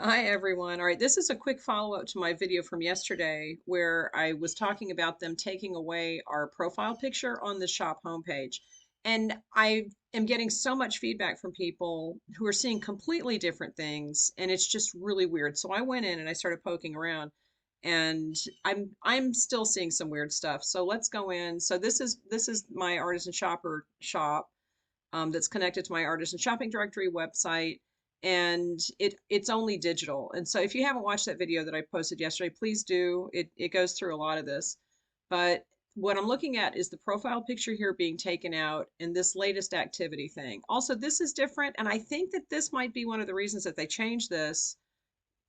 Hi everyone. All right, this is a quick follow-up to my video from yesterday where I was talking about them taking away our profile picture on the shop homepage. And I am getting so much feedback from people who are seeing completely different things, and it's just really weird. So I went in and I started poking around, and I'm still seeing some weird stuff. So let's go in. So this is my artisan shopper shop, that's connected to my artisan shopping directory website, and it's only digital. And so if you haven't watched that video that I posted yesterday, please do. It goes through a lot of this. But what I'm looking at is the profile picture here being taken out and this latest activity thing. Also, this is different, and I think that this might be one of the reasons that they changed this,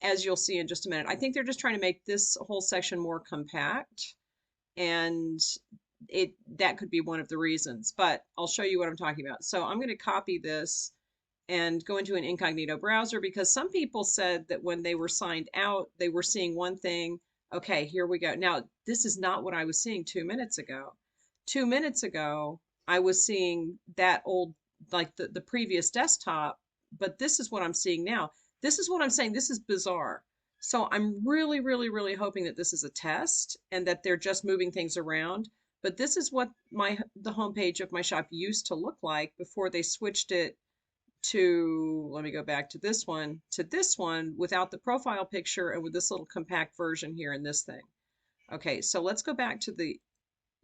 as you'll see in just a minute. I think they're just trying to make this whole section more compact, and it that could be one of the reasons, but I'll show you what I'm talking about. So I'm going to copy this and go into an incognito browser, because some people said that when they were signed out, they were seeing one thing. Okay, here we go. Now, this is not what I was seeing 2 minutes ago. 2 minutes ago, I was seeing that old, like the previous desktop, but this is what I'm seeing now. This is what I'm saying. This is bizarre. So I'm really, really, really hoping that this is a test and that they're just moving things around. But this is what the homepage of my shop used to look like before they switched it to, let me go back to this one without the profile picture and with this little compact version here in this thing. Okay, so let's go back to the,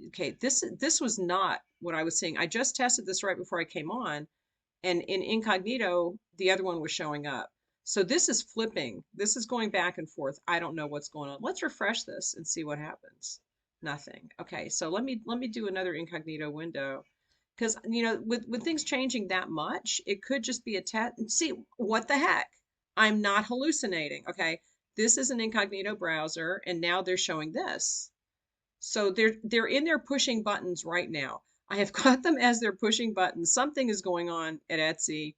okay, this was not what I was seeing. I just tested this right before I came on, and in incognito, the other one was showing up. So this is flipping. This is going back and forth. I don't know what's going on. Let's refresh this and see what happens. Nothing. Okay, so let me do another incognito window, because with things changing that much, it could just be a test. See, what the heck? I'm not hallucinating. Okay, this is an incognito browser, and now they're showing this. So they're in there pushing buttons right now. I have got them as they're pushing buttons. Something is going on at Etsy.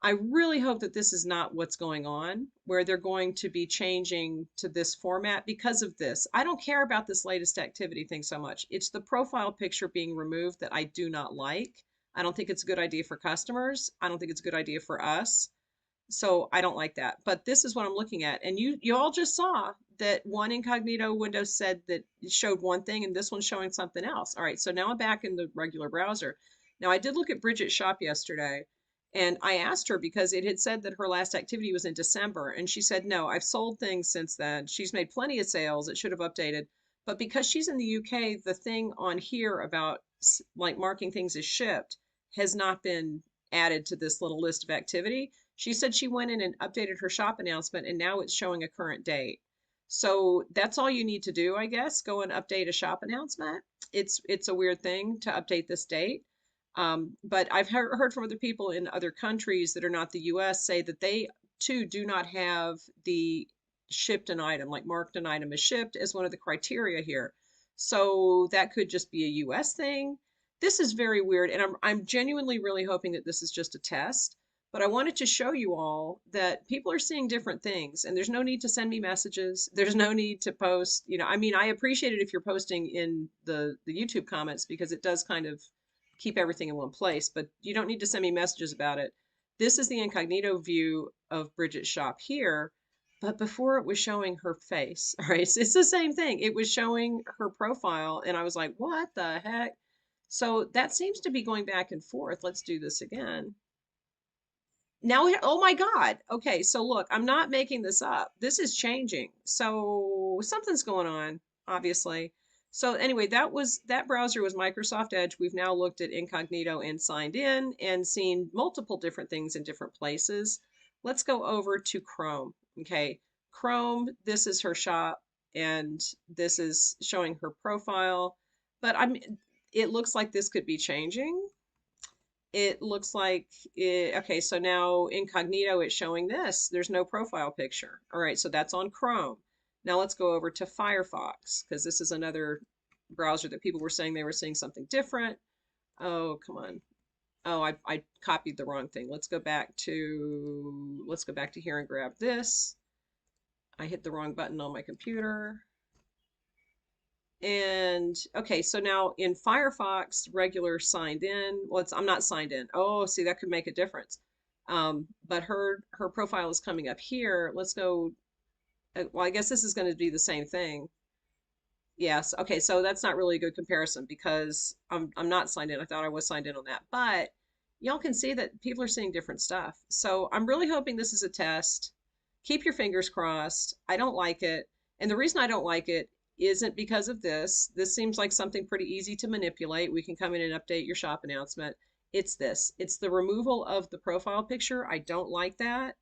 I really hope that this is not what's going on, where they're going to be changing to this format because of this. I don't care about this latest activity thing so much. It's the profile picture being removed that I do not like. I don't think it's a good idea for customers. I don't think it's a good idea for us. So I don't like that. But this is what I'm looking at. And you all just saw that one incognito window said that it showed one thing and this one's showing something else. All right, so now I'm back in the regular browser. Now I did look at Bridget's shop yesterday, and I asked her because it had said that her last activity was in December, and she said, no, I've sold things since then. She's made plenty of sales. It should have updated. But because she's in the UK, the thing on here about like marking things as shipped has not been added to this little list of activity. She said she went in and updated her shop announcement, and now it's showing a current date. So that's all you need to do, I guess. Go and update a shop announcement. It's a weird thing to update this date. But I've heard from other people in other countries that are not the US say that they too do not have the shipped an item, like marked an item as shipped, as one of the criteria here. So that could just be a US thing. This is very weird, and I'm genuinely really hoping that this is just a test. But I wanted to show you all that people are seeing different things, and there's no need to send me messages. There's no need to post, I mean, I appreciate it if you're posting in the YouTube comments, because it does kind of keep everything in one place, but you don't need to send me messages about it. This is the incognito view of Bridget's shop here, but before it was showing her face. All right, so it's the same thing. It was showing her profile, and I was like, what the heck? So that seems to be going back and forth. Let's do this again. Now, oh my God. Okay, so look, I'm not making this up. This is changing. So something's going on, obviously. So anyway, that browser was Microsoft Edge. We've now looked at incognito and signed in and seen multiple different things in different places. Let's go over to Chrome. Okay, Chrome, this is her shop, and this is showing her profile. But it looks like this could be changing. It looks like okay, so now incognito, it's showing this. There's no profile picture. All right, so that's on Chrome. Now let's go over to Firefox, because this is another browser that people were saying they were seeing something different. Oh, come on. Oh, I copied the wrong thing. Let's go back to here and grab this. I hit the wrong button on my computer. And okay, so now in Firefox, regular signed in. Well, I'm not signed in. Oh, see, that could make a difference. But her profile is coming up here. Let's go. Well, I guess this is going to be the same thing. Yes. Okay. So that's not really a good comparison because I'm not signed in. I thought I was signed in on that, but y'all can see that people are seeing different stuff. So I'm really hoping this is a test. Keep your fingers crossed. I don't like it. And the reason I don't like it isn't because of this. This seems like something pretty easy to manipulate. We can come in and update your shop announcement. It's this. It's the removal of the profile picture. I don't like that.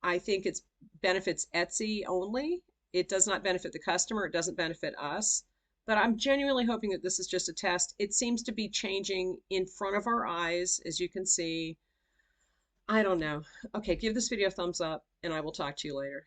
I think it's benefits Etsy only. It does not benefit the customer. It doesn't benefit us. But I'm genuinely hoping that this is just a test. It seems to be changing in front of our eyes, as you can see. I don't know. Okay, give this video a thumbs up, and I will talk to you later.